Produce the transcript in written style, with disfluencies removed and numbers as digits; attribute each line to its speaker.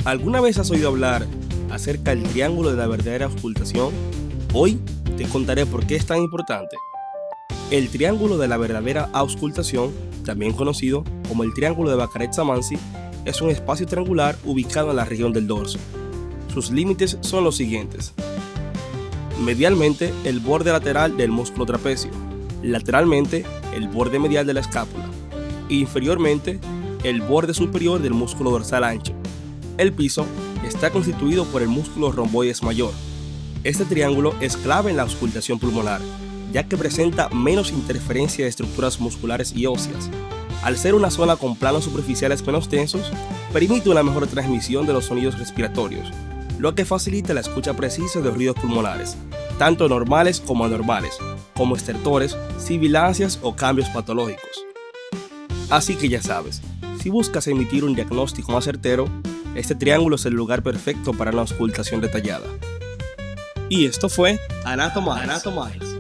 Speaker 1: ¿Alguna vez has oído hablar acerca del triángulo de la verdadera auscultación? Hoy te contaré por qué es tan importante. El triángulo de la verdadera auscultación, también conocido como el triángulo de Bacaret-Samansi, es un espacio triangular ubicado en la región del dorso. Sus límites son los siguientes. Medialmente, el borde lateral del músculo trapecio. Lateralmente, el borde medial de la escápula. E inferiormente, el borde superior del músculo dorsal ancho. El piso está constituido por el músculo romboides mayor. Este triángulo es clave en la auscultación pulmonar, ya que presenta menos interferencia de estructuras musculares y óseas. Al ser una zona con planos superficiales menos tensos, permite una mejor transmisión de los sonidos respiratorios, lo que facilita la escucha precisa de ruidos pulmonares, tanto normales como anormales, como estertores, sibilancias o cambios patológicos. Así que ya sabes, si buscas emitir un diagnóstico más certero, este triángulo es el lugar perfecto para una auscultación detallada. Y esto fue Anatomize.